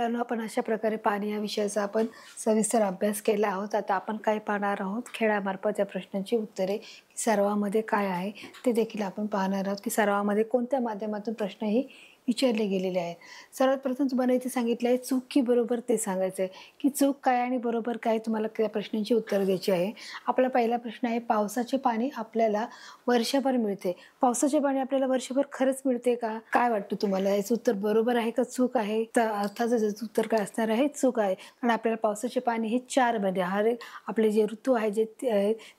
मुलांनो, आपण अशा प्रकारे पाणी या विषयाचा आपण सविस्तर अभ्यास केला आहोत. आता आपण काय पाहणार आहोत, खेळामार्फत या प्रश्नांची उत्तरे की सरावामध्ये काय आहे ते देखील आपण पाहणार आहोत. की सरावामध्ये कोणत्या माध्यमातून प्रश्न हे विचारले गेलेले आहेत. सर्वात प्रथम तुम्हाला इथे सांगितलं आहे चूक की बरोबर ते सांगायचं आहे की चूक काय आणि बरोबर काय, तुम्हाला त्या प्रश्नांची उत्तरं द्यायची आहे. आपला पहिला प्रश्न आहे, पावसाचे पाणी आपल्याला वर्षभर मिळते. पावसाचे पाणी आपल्याला वर्षभर खरंच मिळते का? काय वाटतं तुम्हाला, याचं उत्तर बरोबर आहे का चूक आहे? तर अर्थातच याचं उत्तर काय असणार आहे, चूक आहे. कारण आपल्याला पावसाचे पाणी हे 4 महिने, हर एक आपले जे ऋतू आहे जे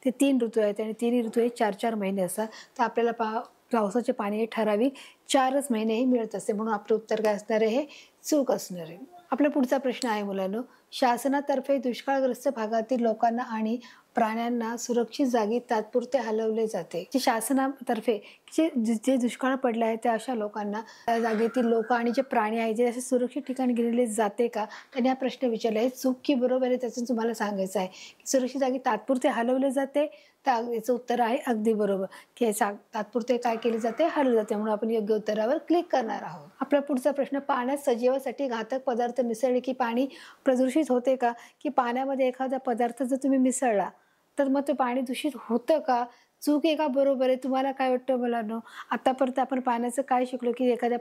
ते 3 ऋतू आहेत आणि 3 ऋतू हे 4-4 महिने असतात. तर आपल्याला पावसाचे पाणी हे ठराविक 4च महिने मिळत असते. म्हणून आपलं उत्तर काय असणार आहे, हे चूक असणार आहे. आपला पुढचा प्रश्न आहे मुलांनो, शासनातर्फे दुष्काळग्रस्त भागातील लोकांना आणि प्राण्यांना सुरक्षित जागी तात्पुरते हलवले जाते. जे शासनातर्फे जे दुष्काळ पडला आहे त्या अशा लोकांना, त्या जागेतील लोक आणि जे प्राणी आहे जे असे सुरक्षित ठिकाणी गेलेले जाते का? त्यांनी हा प्रश्न विचारला आहे. चूक की बरोबर आहे त्याचं तुम्हाला सांगायचं आहे. की सुरक्षित जागी तात्पुरते हलवले जाते, तर याचं उत्तर आहे अगदी बरोबर. की तात्पुरते काय केले जाते, हलवले जाते. म्हणून आपण योग्य उत्तरावर क्लिक करणार आहोत. आपला पुढचा प्रश्न, पाण्यात सजीवासाठी घातक पदार्थ मिसळले की पाणी प्रदूषित होते का? की पाण्यामध्ये एखादा पदार्थ जर तुम्ही मिसळला तर मग ते पाणी दूषित होतं का? चूक आहे का बरोबर आहे? तुम्हाला काय वाटतं मुलांनो? आतापर्यंत आपण पाण्याचं काय शिकलो की एखाद्या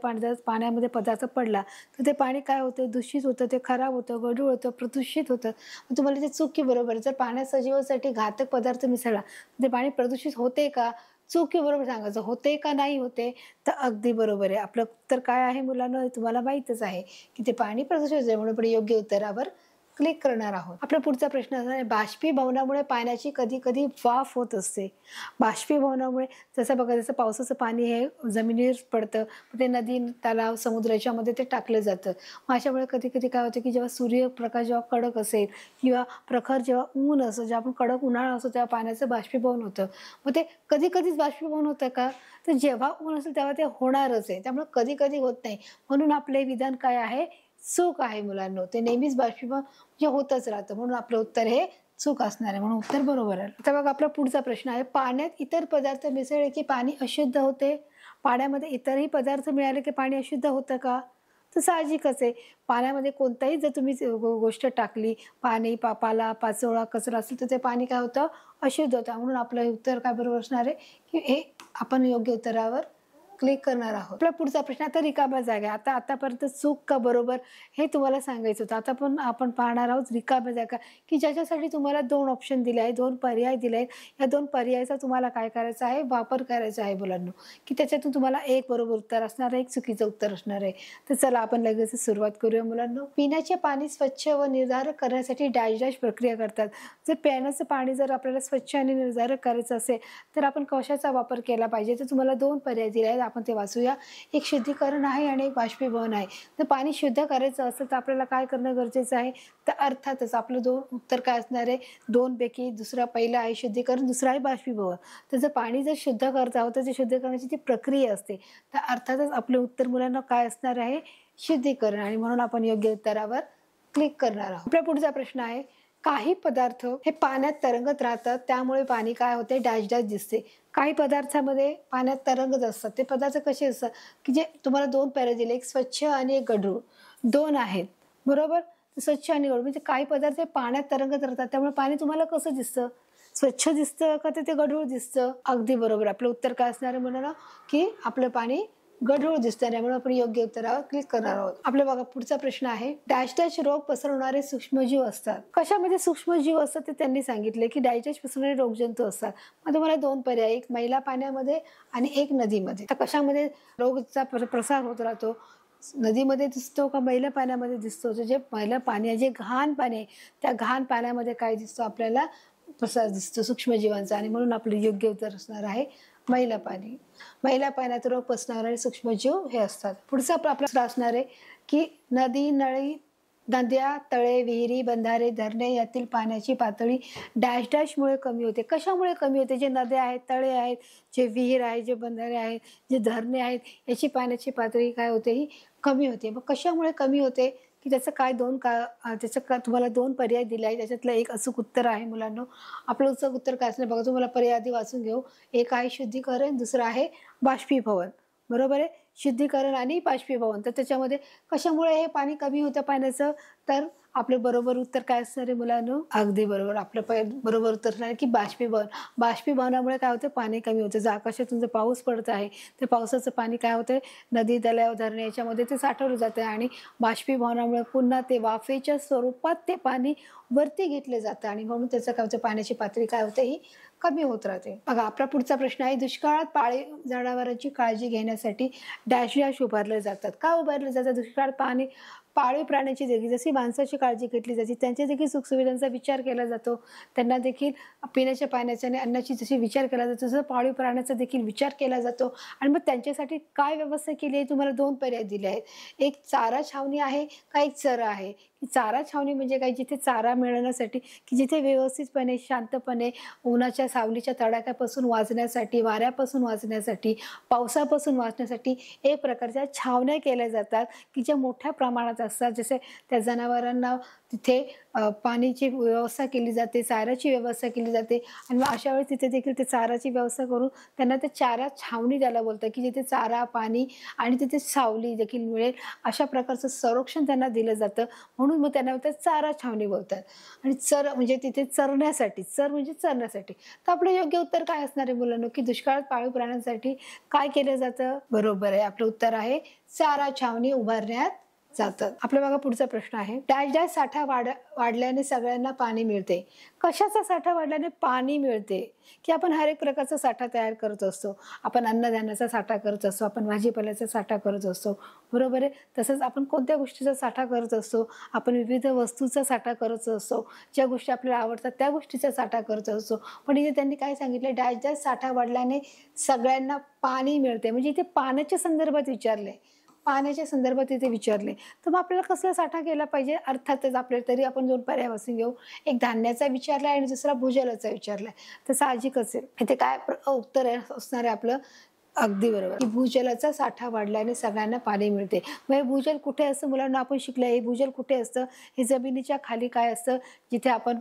पाण्यामध्ये पदार्थ पडला तर ते पाणी काय होतं, दूषित होतं, ते खराब होतं, गढूळ होतं, प्रदूषित होतं. मग तुम्हाला ते चूक की बरोबर आहे? जर पाण्यात सजीवासाठी घातक पदार्थ मिसळला ते पाणी प्रदूषित होते का? चूक की बरोबर सांगायचं, होते का नाही होते? तर अगदी बरोबर आहे. आपलं उत्तर काय आहे मुलांनो, हे तुम्हाला माहीतच आहे की ते पाणी प्रदूषित आहे. म्हणून आपण योग्य उत्तरावर क्लिक करणार आहोत. आपला पुढचा प्रश्न असणार आहे, बाष्पीभवनामुळे पाण्याची कधी कधी वाफ होत असते. बाष्पीभवनामुळे जसं बघा, जसं पावसाचं पाणी हे जमिनीवर पडतं, ते नदी, तलाव, समुद्राच्या मध्ये ते टाकलं जातं. मग अशामुळे कधी कधी काय होतं की जेव्हा सूर्यप्रकाश जेव्हा कडक असेल किंवा प्रखर जेव्हा ऊन असं, जेव्हा आपण कडक उन्हाळा असतो तेव्हा पाण्याचं बाष्पीभवन होतं. मग ते कधी कधीच बाष्पीभवन होतं का? तर जेव्हा ऊन असेल तेव्हा ते होणारच आहे. त्यामुळे कधी कधी होत नाही. म्हणून आपले विधान काय आहे, चूक आहे मुलांनो. ते नेहमीच बाष्पीभवन जे होतच राहतं. म्हणून आपलं उत्तर हे चूक असणार आहे. म्हणून उत्तर बरोबर आहे. आता बघा, आपला पुढचा प्रश्न आहे, पाण्यात इतर पदार्थ मिसळले की पाणी अशुद्ध होते. पाण्यामध्ये इतरही पदार्थ मिळाले की पाणी अशुद्ध होतं का? तर साहजिकच आहे. पाण्यामध्ये कोणताही जर तुम्ही गोष्ट टाकली, पाणी, पाला, पाचोळा, कचरा असेल तर ते पाणी काय होतं, अशुद्ध होतं. म्हणून आपलं उत्तर काय बरोबर असणार आहे की हे आपण योग्य उत्तरावर क्लिक करणार आहोत. आपला पुढचा प्रश्न, आता रिकाम्या जागा. आतापर्यंत चूक का बरोबर हे तुम्हाला सांगायचं होतं. आता पण आपण पाहणार आहोत रिकाम्या जागा, की ज्याच्यासाठी तुम्हाला 2 ऑप्शन दिले आहेत, 2 पर्याय दिले आहेत. या 2 पर्यायाचा तुम्हाला काय करायचा आहे, वापर करायचा आहे मुलांनो. की त्याच्यातून तुम्हाला एक बरोबर उत्तर असणार आहे, एक चुकीचं उत्तर असणार आहे. तर चला आपण लगेच सुरुवात करूया मुलांनो. पिण्याचे पाणी स्वच्छ व निर्धारक करण्यासाठी डॅश डॅश प्रक्रिया करतात. जर पिण्याचं पाणी जर आपल्याला स्वच्छ आणि निर्धारक करायचं असेल तर आपण कशाचा वापर केला पाहिजे? तर तुम्हाला 2 पर्याय दिले आहेत, आपण ते वाचूया. एक शुद्धीकरण आहे आणि एक बाष्पीभवन आहे. जर पाणी शुद्ध करायचं असेल तर आपल्याला काय करणं गरजेचं आहे? तर अर्थातच आपलं 2 उत्तर काय असणार आहे, 2 पैकी दुसरा पहिला आहे शुद्धीकरण, दुसरा आहे बाष्पीभवन. तर जर पाणी जर शुद्ध करत आहोत तर ते शुद्ध करण्याची जी प्रक्रिया असते, तर अर्थातच आपलं उत्तर मुलांना काय असणार आहे, शुद्धीकरण. आणि म्हणून आपण योग्य उत्तरावर क्लिक करणार आहोत. आपला पुढचा प्रश्न आहे, काही पदार्थ हे पाण्यात तरंगत राहतात त्यामुळे पाणी काय होते, डॅश डॅश दिसते. काही पदार्थामध्ये पाण्यात तरंगत असतात. ते पदार्थ कसे असतात की जे तुम्हाला 2 पर्याय दिले, एक स्वच्छ आणि एक गढूळ, 2 आहेत बरोबर. स्वच्छ आणि गढूळ म्हणजे काही पदार्थ हे पाण्यात तरंगत राहतात त्यामुळे पाणी तुम्हाला कसं दिसतं, स्वच्छ दिसतं का ते गढूळ दिसतं? अगदी बरोबर. आपलं उत्तर काय असणार आहे म्हणाला की आपलं पाणी गढूळ दिसतं. त्यामुळे आपण योग्य उत्तरावर क्लिक करणार आहोत. आपल्या बघा पुढचा प्रश्न आहे, डॅश डॅश रोग पसरवणारे सूक्ष्मजीव असतात. कशामध्ये सूक्ष्मजीव असतात ते त्यांनी सांगितले की डॅश डॅश पसरवणारे रोगजंतू असतात. मग तुम्हाला 2 पर्याय, एक मैला पाण्यामध्ये आणि एक नदीमध्ये. तर कशामध्ये रोगचा प्रसार होत राहतो, नदीमध्ये दिसतो का मैला पाण्यामध्ये दिसतो? जे मैला पाणी आहे, जे घाण पाणी आहे, त्या घाण पाण्यामध्ये काय दिसतो आपल्याला, प्रसार दिसतो सूक्ष्मजीवांचा. आणि म्हणून आपलं योग्य उत्तर असणार आहे मैला पाणी. मैला पाण्यात रोग पसरणारे सूक्ष्मजीव हे असतात. पुढचा आपला असणार आहे की नदी, नळी, नद्या, तळे, विहिरी, बंधारे, धरणे यातील पाण्याची पातळी डॅश डॅशमुळे कमी होते. कशामुळे कमी होते? जे नद्या आहेत, तळे आहेत, जे विहीर आहेत, जे बंधारे आहेत, जे धरणे आहेत, याची पाण्याची पातळी काय होते, ही कमी होते. मग कशामुळे कमी होते की त्याचं काय तुम्हाला 2 पर्याय दिले आहेत. त्याच्यातलं एक अचूक उत्तर आहे मुलांनो. आपलं अचूक उत्तर काय असणार बघा, तुम्हाला पर्याय आधी वाचून घेऊ. एक आहे शुद्धीकरण, दुसरं आहे बाष्पीभवन. बरोबर आहे. शुद्धीकरण आणि बाष्पीभवन. तर त्याच्यामध्ये कशामुळे हे पाणी कमी होतं पाण्याचं, तर आपलं बरोबर उत्तर काय असणार आहे मुलांनो? अगदी बरोबर. आपलं बरोबर उत्तर असणार आहे की बाष्पीभवन. बाष्पीभवनामुळे काय होतं, पाणी कमी होतं. जर आकाशातून जर पाऊस पडत आहे, तर पावसाचं पाणी काय होतं, नदी, तलाव, धरणे याच्यामध्ये ते साठवलं जातं आणि बाष्पीभवनामुळे पुन्हा ते वाफेच्या स्वरूपात ते पाणी वरती घेतलं जातं आणि म्हणून त्याचं काय होतं, पाण्याची पातळी काय होते, ही कमी होत राहते. बघा आपला पुढचा प्रश्न आहे, दुष्काळात पाळीव जनावरांची काळजी घेण्यासाठी डॅश डॅश उभारले जातात. का उभारले जातात? दुष्काळात पाळीव प्राण्यांची देखील जशी माणसाची काळजी घेतली जाते, त्यांच्या देखील सुखसुविधांचा विचार केला जातो. त्यांना देखील पिण्याच्या पाण्याचा आणि अन्नाची जशी विचार केला जातो, तसं पाळीव प्राण्याचा देखील विचार केला जातो. आणि मग त्यांच्यासाठी काय व्यवस्था केली आहे? तुम्हाला 2 पर्याय दिले आहेत. एक चारा छावणी आहे का एक चरा आहे? की चारा छावणी म्हणजे काय, जिथे चारा मिळवण्यासाठी, की जिथे व्यवस्थितपणे शांतपणे उन्हाच्या सावलीच्या तडाख्यापासून वाचण्यासाठी, वाऱ्यापासून वाचण्यासाठी, पावसापासून वाचण्यासाठी एक प्रकारच्या छावण्या केल्या जातात, की ज्या मोठ्या प्रमाणात असतात. जसे त्या जनावरांना तिथे पाण्याची व्यवस्था केली जाते, चाऱ्याची व्यवस्था केली जाते आणि मग अशा वेळेस तिथे देखील ते चाऱ्याची व्यवस्था करून त्यांना ते चारा छावणी त्याला बोलतात, की जिथे चारा, पाणी आणि तिथे सावली देखील मिळेल अशा प्रकारचं संरक्षण त्यांना दिलं जातं. म्हणून मग त्यांना ते चारा छावणी बोलतात. आणि चर म्हणजे तिथे चरण्यासाठी, चर म्हणजे चरण्यासाठी. तर आपलं योग्य उत्तर काय असणार आहे मुलांनो, की दुष्काळात पाळीव प्राण्यांसाठी काय केलं जातं? बरोबर आहे. आपलं उत्तर आहे चारा छावणी उभारण्यात जातात. आपल्या बघा पुढचा प्रश्न आहे, डॅश डॅश साठा वाढल्याने सगळ्यांना पाणी मिळते. कशाचा साठा वाढल्याने पाणी मिळते? की आपण हर एक प्रकारचा साठा तयार करत असतो. आपण अन्नधान्याचा साठा करत असतो, आपण भाजीपाल्याचा साठा करत असतो, बरोबर आहे. तसंच आपण कोणत्या गोष्टीचा साठा करत असतो, आपण विविध वस्तूचा साठा करत असतो, ज्या गोष्टी आपल्याला आवडतात त्या गोष्टीचा साठा करत असतो. पण इथे त्यांनी काय सांगितलं, डॅश डॅश साठा वाढल्याने सगळ्यांना पाणी मिळते. म्हणजे इथे पाण्याच्या संदर्भात विचारले, पाण्याच्या संदर्भात इथे विचारले. तर मग आपल्याला कसला साठा केला पाहिजे? अर्थातच आपल्याला तरी आपण 2 पर्याय वाचून घेऊ. एक धान्याचा विचारला आणि दुसरा भूजलाचा विचारलाय. तर साहजिकच आहे इथे काय उत्तर असणार आहे आपलं? अगदी बरोबर, की भूजलाचा साठा वाढल्याने सगळ्यांना पाणी मिळते. मग हे भूजल कुठे असतं मुलांना? आपण शिकलं, हे भूजल कुठे असतं? हे जमिनीच्या खाली काय असतं, जिथे आपण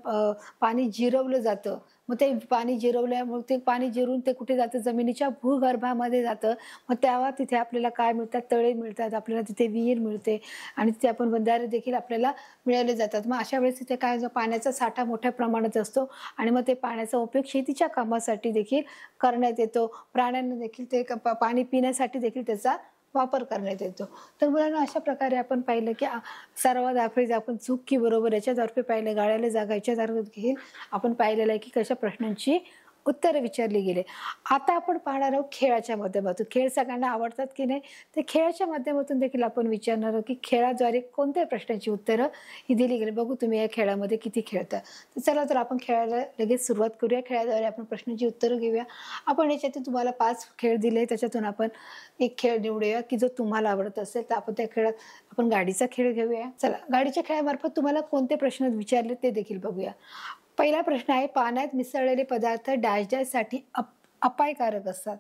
पाणी जिरवलं जातं. मग ते पाणी जिरवल्यामुळे ते पाणी जिरून ते कुठे जातं? जमिनीच्या भूगर्भामध्ये जातं. मग तेव्हा तिथे आपल्याला काय मिळतात? तळे मिळतात, आपल्याला तिथे विहीर मिळते आणि तिथे आपण बंधारे देखील आपल्याला मिळाले जातात. मग अशा वेळेस तिथे काय, पाण्याचा साठा मोठ्या प्रमाणात असतो आणि मग ते पाण्याचा उपयोग शेतीच्या कामासाठी देखील करण्यात येतो. प्राण्यांना देखील ते पाणी पिण्यासाठी देखील त्याचा वापर करण्यात येतो. तर मुलांना अशा प्रकारे आपण पाहिलं, की सर्वात आपण चूक की बरोबर याच्यातर्फे पाहिलं, गाळ्याला जागा याच्यातर्फे देखील आपण पाहिलेलं आहे, की कशा प्रश्नांची उत्तरं विचारली गेले. आता आपण पाहणार आहोत खेळाच्या माध्यमातून. खेळ सगळ्यांना आवडतात की नाही? तर खेळाच्या माध्यमातून देखील आपण विचारणार आहोत, की खेळाद्वारे कोणत्या प्रश्नांची उत्तरं ही दिली गेली. बघू तुम्ही या खेळामध्ये किती खेळता. तर चला तर आपण खेळायला लगेच सुरुवात करूया. खेळाद्वारे आपण प्रश्नांची उत्तरं घेऊया. आपण याच्यातून तुम्हाला 5 खेळ दिले, त्याच्यातून आपण एक खेळ निवडूया की जो तुम्हाला आवडत असेल. तर आपण त्या खेळात आपण गाडीचा खेळ घेऊया. चला, गाडीच्या खेळामार्फत तुम्हाला कोणते प्रश्न विचारले ते देखील बघूया. पहिला प्रश्न आहे, पाण्यात मिसळलेले पदार्थ डॅश डॅशसाठी अपायकारक असतात.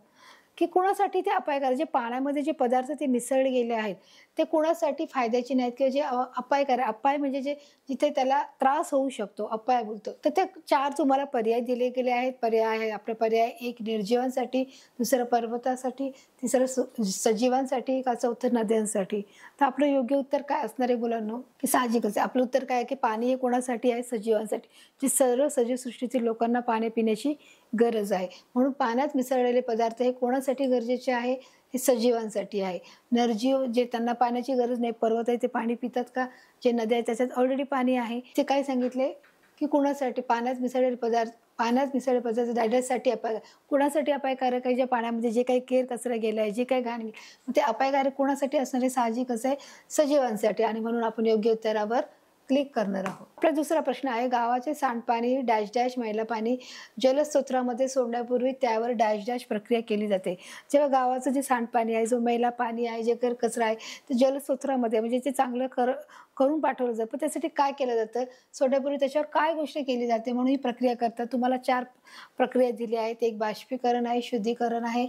की कोणासाठी ते अपायकारक, जे पाण्यामध्ये जे पदार्थ ते मिसळले गेले आहेत ते कोणासाठी फायद्याचे नाहीत किंवा जे अपायकारक, अपाय म्हणजे जे जिथे त्याला त्रास होऊ शकतो, अपाय बोलतो. तर ते 4 तुम्हाला पर्याय दिले गेले आहेत. पर्याय आहे आपला पर्याय 1 निर्जीवांसाठी, दुसरं पर्वतासाठी, तिसरं सजीवांसाठी का चौथं नद्यांसाठी. तर आपलं योग्य उत्तर काय असणार आहे मुलांनो? की साहजिकच आहे आपलं उत्तर काय आहे, की पाणी हे कोणासाठी आहे? सजीवांसाठी. जे सर्व सजीवसृष्टीतील लोकांना पाणी पिण्याची गरज आहे. म्हणून पाण्यात मिसळलेले पदार्थ हे कोणासाठी गरजेचे आहे? हे सजीवांसाठी आहे. निर्जीव जे त्यांना पाण्याची गरज नाही, पर्वत आहे ते पाणी पितात का? जे नद्या आहेत त्याच्यात ऑलरेडी पाणी आहे. ते काय सांगितले, की कोणासाठी? पाण्यात मिसळलेले पदार्थ डायजेस्टसाठी कोणासाठी अपायकारक आहे? ज्या पाण्यामध्ये जे काही केर कचरा गेला आहे, जे काही घाण, ते अपायकारक कोणासाठी असणार आहे? साहजिकच आहे सजीवांसाठी. आणि म्हणून आपण योग्य उत्तरावर क्लिक करणार आहोत. आपला दुसरा प्रश्न आहे, गावाचे सांडपाणी डॅश डॅश मैला पाणी जलस्रोतामध्ये सोडण्यापूर्वी त्यावर डॅश डॅश प्रक्रिया केली जाते. जेव्हा गावाचं जे सांडपाणी आहे, जो मैला पाणी आहे, जे कचरा आहे, ते जलस्रोतामध्ये म्हणजे ते चांगलं करून पाठवलं जातं. पण त्यासाठी काय केलं जातं? सोडण्यापूर्वी त्याच्यावर काय गोष्ट केली जाते म्हणून ही प्रक्रिया करतात. तुम्हाला 4 प्रक्रिया दिल्या आहेत. एक बाष्पीकरण आहे, शुद्धीकरण आहे,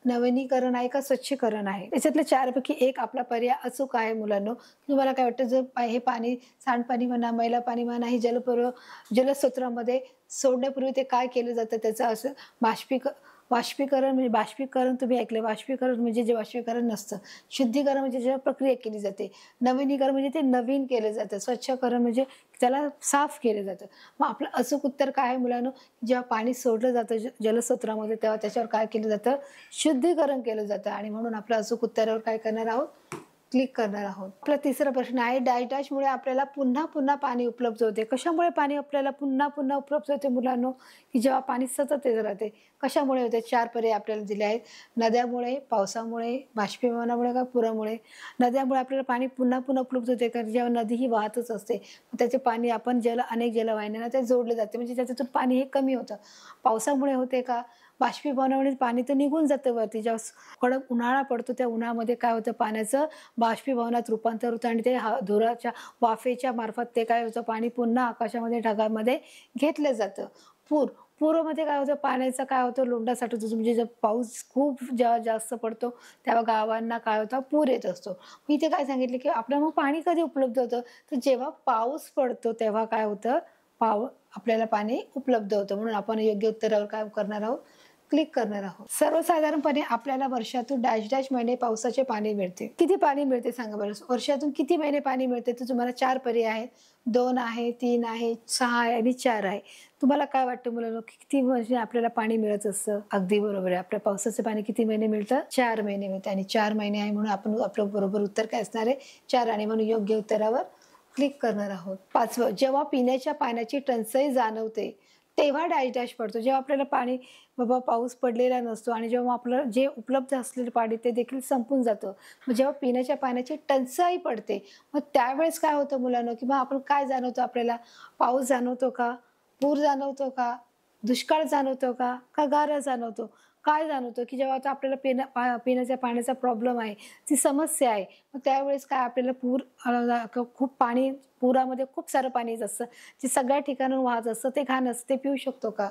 नवीनीकरण आहे का स्वच्छीकरण आहे. त्याच्यातल्या 4 पैकी एक आपला पर्याय अचूक आहे मुलांनो. तुम्हाला काय वाटतं? जर हे पाणी, सांडपाणी म्हणा, मैला पाणी म्हणा, हे जलस्रोतामध्ये सोडण्यापूर्वी ते काय केलं जातं? त्याचं असं वाष्पीकरण म्हणजे बाष्पीकरण तुम्ही ऐकले, वाष्पीकरण म्हणजे जे वाष्पीकरण नसतं, शुद्धीकरण म्हणजे जेव्हा प्रक्रिया केली जाते, नवीनीकरण म्हणजे ते नवीन केलं जातं, स्वच्छकरण म्हणजे त्याला साफ केलं जातं. मग आपलं अचूक उत्तर काय आहे मुलांनो? जेव्हा पाणी सोडलं जातं जलस्रोतामध्ये तेव्हा त्याच्यावर काय केलं जातं? शुद्धीकरण केलं जातं. आणि म्हणून आपलं अचूक उत्तरावर काय करणार आहोत? क्लिक करणार आहोत. आपला तिसरा प्रश्न आहे, डायडॅशमुळे आपल्याला पुन्हा पुन्हा पाणी उपलब्ध होते. कशामुळे पाणी आपल्याला पुन्हा पुन्हा उपलब्ध होते मुलांनो? की जेव्हा पाणी सतत येत राहते. कशामुळे होते? 4 पर्याय आपल्याला दिले आहेत. नद्यामुळे, पावसामुळे, बाष्पीभवनामुळे का पुरामुळे? नद्यामुळे आपल्याला पाणी पुन्हा पुन्हा उपलब्ध होते, कारण जेव्हा नदी ही वाहतच असते त्याचे पाणी आपण अनेक जलवाहिन्यांना ते जोडले जाते, म्हणजे त्याच्यातून पाणी हे कमी होतं. पावसामुळे होते का? बाष्पीभवनामुळे पाणी तर निघून जातं वरती. जेव्हा कडक उन्हाळा पडतो त्या उन्हामध्ये काय होतं? पाण्याचं बाष्पीभवनात रूपांतर होतं आणि ते धुराच्या वाफेच्या मार्फत ते काय होतं? पाणी पुन्हा आकाशामध्ये ढगामध्ये घेतलं जातं. पूरमध्ये काय होतं? पाण्याचा काय होतं? लोंढा साठवतो. म्हणजे जर पाऊस खूप जेव्हा जास्त पडतो तेव्हा गावांना काय होतं? पूर येत असतो. मी इथे काय सांगितलं की आपल्याला मग पाणी कधी उपलब्ध होतं? तर जेव्हा पाऊस पडतो तेव्हा काय होतं? आपल्याला पाणी उपलब्ध होतं. म्हणून आपण योग्य उत्तरावर काय करणार आहोत? क्लिक करणार आहोत. सर्वसाधारणपणे आपल्याला वर्षातून डॅश डॅश महिने पावसाचे पाणी मिळते. किती पाणी मिळते सांगा बरं? वर्षातून किती महिने पाणी मिळते? तर तुम्हाला 4 पर्याय आहेत. 2 आहे, 3 आहे, 6 आहे आणि 4 आहे. तुम्हाला काय वाटतं मुलांनो, किती महिने आपल्याला पाणी मिळत असतं? अगदी बरोबर आहे. आपल्या पावसाचं पाणी किती महिने मिळतं? 4 महिने मिळतं. आणि 4 महिने आहे म्हणून आपण आपलं बरोबर उत्तर काय असणार आहे? 4. आणि म्हणून योग्य उत्तरावर क्लिक करणार आहोत. 5वं, जेव्हा पिण्याच्या पाण्याची टंचाई जाणवते तेव्हा डॅश डॅश पडतो. जेव्हा आपल्याला पाणी बाबा पाऊस पडलेला नसतो आणि जेव्हा आपलं जे उपलब्ध असलेलं पाणी ते देखील संपून जातं, मग जेव्हा पिण्याच्या पाण्याची टंचाई पडते मग त्यावेळेस काय होतं मुलांनो? किंवा आपण काय जाणवतो? आपल्याला पाऊस जाणवतो का? पूर जाणवतो का? दुष्काळ जाणवतो का? का गारा जाणवतो? काय जाणवतं? की जेव्हा आता आपल्याला पिण्याच्या पाण्याचा प्रॉब्लेम आहे, ती समस्या आहे, मग त्यावेळेस काय आपल्याला खूप पाणी, पुरामध्ये खूप सारं पाणी येत असतं, जे सगळ्या ठिकाणाहून वाहत असतं, ते घाण असतं, ते पिऊ शकतो का?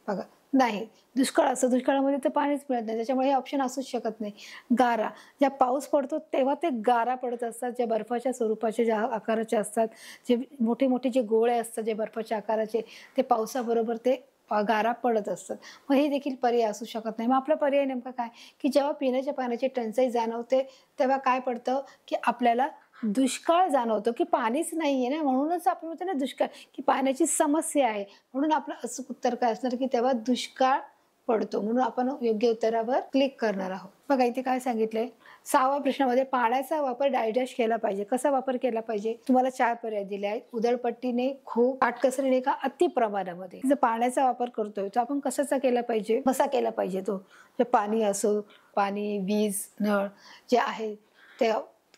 बघा, नाही. दुष्काळ असतं, दुष्काळामध्ये तर पाणीच मिळत नाही, त्याच्यामुळे हे ऑप्शन असूच शकत नाही. गारा, जेव्हा पाऊस पडतो तेव्हा ते गारा पडत असतात, ज्या बर्फाच्या स्वरूपाचे, ज्या आकाराचे असतात, जे मोठे मोठे जे गोळे असतात जे बर्फाच्या आकाराचे, ते पावसाबरोबर ते गारा पडत असतात. मग हे देखील पर्याय असू शकत नाही. मग आपला पर्याय नेमका काय? की जेव्हा पिण्याच्या पाण्याची टंचाई जाणवते तेव्हा काय पडतं? की आपल्याला दुष्काळ जाणवतो, की पाणीच नाहीये ना, म्हणूनच आपण म्हणतो ना दुष्काळ, की पाण्याची समस्या आहे. म्हणून आपलं अचूक उत्तर काय असणार? की तेव्हा दुष्काळ पडतो. म्हणून आपण योग्य उत्तरावर क्लिक करणार आहोत. बघा इथे काय सांगितलंय? 6व्या प्रश्नामध्ये पाण्याचा वापर डायडॅश केला पाहिजे. कसा वापर केला पाहिजे? तुम्हाला 4 पर्याय दिले आहेत. उधळपट्टीने, खूप, काटकसरीने का अति प्रमाणामध्ये. जर पाण्याचा वापर करतोय तर आपण कशाचा केला पाहिजे? कसा केला पाहिजे तो? जे पाणी असो, पाणी, वीज, नळ जे आहे ते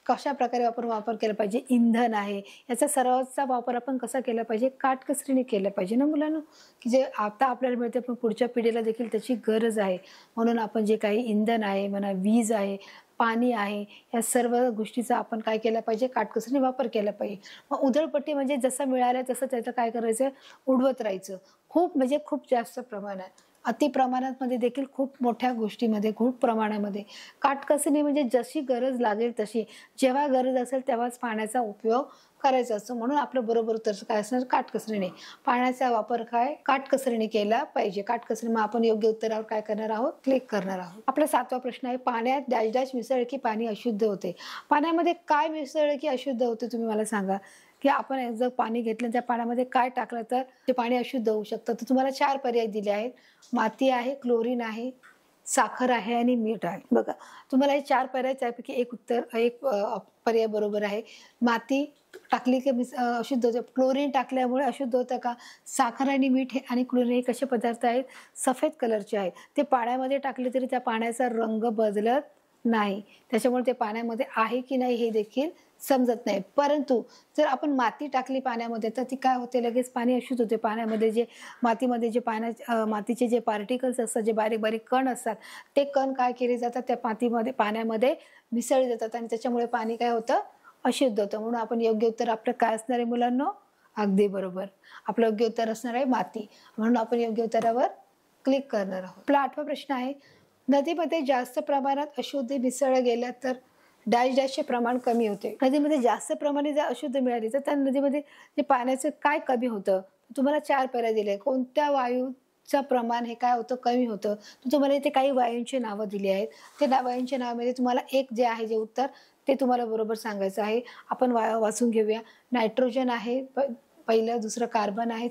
कशा प्रकारे आपण वापर केला पाहिजे? इंधन आहे, याचा सर्वांचा वापर आपण कसा केला पाहिजे? काटकसरीने केला पाहिजे ना मुलांनो, की जे आता आपल्याला मिळते पण पुढच्या पिढीला देखील त्याची गरज आहे. म्हणून आपण जे काही इंधन आहे म्हणा, वीज आहे, पाणी आहे, या सर्व गोष्टीचा आपण काय केला पाहिजे? काटकसरीने वापर केला पाहिजे. मग उधळपट्टी म्हणजे जसं मिळालं तसं त्याचं काय करायचं? उडवत राहायचं. खूप म्हणजे खूप जास्त प्रमाणात, अति प्रमाणात मध्ये देखील खूप मोठ्या गोष्टीमध्ये, खूप प्रमाणामध्ये. काटकसरीने म्हणजे जशी गरज लागेल तशी, जेव्हा गरज असेल तेव्हाच पाण्याचा उपयोग करायचा असतो. म्हणून आपलं बरोबर उत्तर काय असणार? काटकसरीने. पाण्याचा वापर काय? काटकसरीने केला पाहिजे. काटकसरीने. मग आपण योग्य उत्तरावर काय करणार आहोत? क्लिक करणार आहोत. आपला 7वा प्रश्न आहे, पाण्यात डॅश डॅश मिसळले की पाणी अशुद्ध होते. पाण्यामध्ये काय मिसळले की अशुद्ध होते? तुम्ही मला सांगा. की आपण जर पाणी घेतलं त्या पाण्यामध्ये काय टाकलं तर ते पाणी अशुद्ध होऊ शकतं? तर तुम्हाला 4 पर्याय दिले आहेत. माती आहे, क्लोरीन आहे, साखर आहे आणि मीठ आहे. बघा, तुम्हाला हे 4 पर्याय, त्यापैकी एक पर्याय बरोबर आहे. माती टाकली की अशुद्ध होते. क्लोरीन टाकल्यामुळे अशुद्ध होतं का? साखर आणि मीठ आणि क्लोरीन हे कसे पदार्थ आहेत? सफेद कलरचे आहेत. ते पाण्यामध्ये टाकले तरी त्या पाण्याचा रंग बदलत नाही. त्याच्यामुळे ते पाण्यामध्ये आहे की नाही हे देखील समजत नाही. परंतु जर आपण माती टाकली पाण्यामध्ये तर ती काय होते? लगेच पाणी अशुद्ध होते. पाण्यामध्ये जे मातीमध्ये जे मातीचे जे पार्टिकल्स असतात, जे बारीक बारीक कण असतात, ते कण काय केले जातात? त्या पाण्यामध्ये मिसळले जातात आणि त्याच्यामुळे पाणी काय होतं? अशुद्ध होतं. म्हणून आपण योग्य उत्तर आपलं काय असणार आहे मुलांनो? अगदी बरोबर. आपलं योग्य उत्तर असणार आहे माती. म्हणून आपण योग्य उत्तरावर क्लिक करणार आहोत. आपला 8वा प्रश्न आहे, नदीमध्ये जास्त प्रमाणात अशुद्ध मिसळलं गेलं तर डॅश डॅशचे प्रमाण कमी होते. नदीमध्ये जास्त प्रमाणे जर अशुद्ध मिळाली तर त्या नदीमध्ये जे पाण्याचं काय कमी होतं? तुम्हाला 4 पर्याय दिले. कोणत्या वायू चं प्रमाण हे काय होतं, कमी होतं. तुम्हाला इथे काही वायूंची नावं दिली आहेत. ते वायूंच्या नावामध्ये तुम्हाला एक जे आहे जे उत्तर ते तुम्हाला बरोबर सांगायचं आहे. आपण वाचून घेऊया. नायट्रोजन आहे पहिलं, दुसरं कार्बन आहे,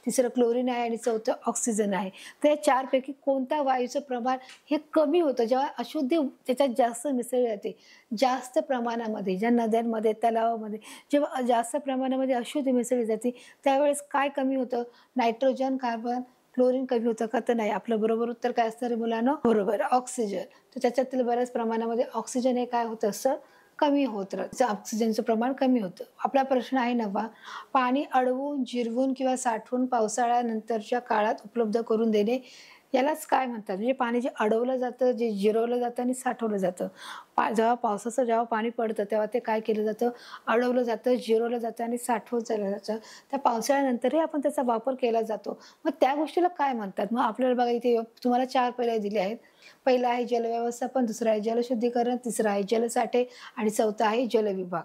तिसरं क्लोरीन आहे आणि चौथं ऑक्सिजन आहे. तर या चारपैकी कोणत्या वायूचं प्रमाण हे कमी होतं जेव्हा अशुद्धी त्याच्यात जास्त मिसळली जाते. जास्त प्रमाणामध्ये ज्या नद्यांमध्ये, तलावामध्ये जेव्हा जास्त प्रमाणामध्ये अशुद्धी मिसळली जाते त्यावेळेस काय कमी होतं? नायट्रोजन, कार्बन, क्लोरीन कमी होतं का? तर नाही. आपलं बरोबर उत्तर काय असतं रे मुलांनो? बरोबर, ऑक्सिजन. तर त्याच्यातील बऱ्याच प्रमाणामध्ये ऑक्सिजन हे काय होतं असं कमी होत राहतं. ऑक्सिजनचं प्रमाण कमी होतं. आपला प्रश्न आहे 9वा. पाणी अडवून, जिरवून किंवा साठवून पावसाळ्यानंतरच्या काळात उपलब्ध करून देणे यालाच काय म्हणतात? म्हणजे पाणी जे अडवलं जातं, जे जिरवलं जातं आणि साठवलं जातं. जेव्हा पाणी पडतं तेव्हा ते काय केलं जातं? अडवलं जातं, जिरवलं जातं आणि साठवलं जातं. त्या पावसाळ्यानंतरही आपण त्याचा वापर केला जातो. मग त्या गोष्टीला काय म्हणतात? मग आपल्याला बघा इथे तुम्हाला 4 पर्याय दिले आहेत. पहिला आहे जलव्यवस्थापन, दुसरा आहे जलशुद्धीकरण, तिसरा आहे जलसाठे आणि चौथा आहे जलविभाग.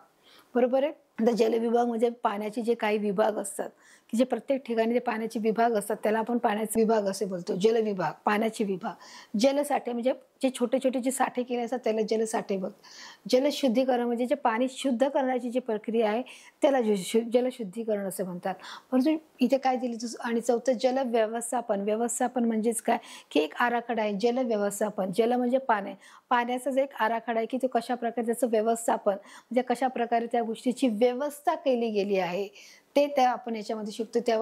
बरोबर आहे? आता जलविभाग म्हणजे पाण्याचे जे काही विभाग असतात की जे प्रत्येक ठिकाणी जे पाण्याचे विभाग असतात त्याला आपण पाण्याचे विभाग असे बोलतो. जलविभाग, पाण्याचे विभाग. जलसाठे म्हणजे जे छोटे छोटे जे साठे केले असतात त्याला जलसाठे बोलतात. जलशुद्धीकरण म्हणजे जे पाणी शुद्ध करण्याची जी प्रक्रिया आहे त्याला जलशुद्धीकरण असं म्हणतात. परंतु इथे काय दिली आणि चौथं जलव्यवस्थापन. व्यवस्थापन म्हणजेच काय की एक आराखडा आहे. जलव्यवस्थापन, जल म्हणजे पाण्याचा जो एक आराखडा आहे की तो कशा प्रकारे त्याचं व्यवस्थापन म्हणजे कशा प्रकारे त्या गोष्टीची व्यवस्था केली गेली आहे ते त्या आपण याच्यामध्ये शिकतो त्या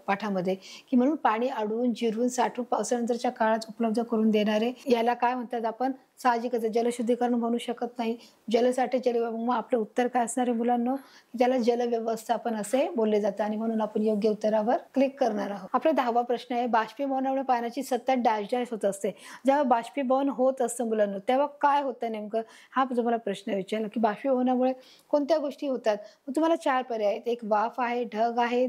पाठामध्ये की म्हणून पाणी अडवून, जिरवून, साठवून पावसानंतरच्या काळात उपलब्ध करून देणारे याला काय म्हणतात? आपण साहजिकच जलशुद्धीकरण म्हणू शकत नाही. जलसाठे, मग आपलं उत्तर काय असणार आहे मुलांनो? त्याला जलव्यवस्थापन असे बोलले जातं आणि म्हणून आपण योग्य उत्तरावर क्लिक करणार आहोत. आपला 10वा प्रश्न आहे. बाष्पीभवनामुळे पाण्याची सतत डॅश होत असते. जेव्हा बाष्पीभवन होत असतं मुलांनो तेव्हा काय होतं नेमकं? हा तुम्हाला प्रश्न विचारला की बाष्पीभवनामुळे कोणत्या गोष्टी होतात? मग तुम्हाला 4 पर्याय आहेत. एक वाफ आहे, ढग आहे,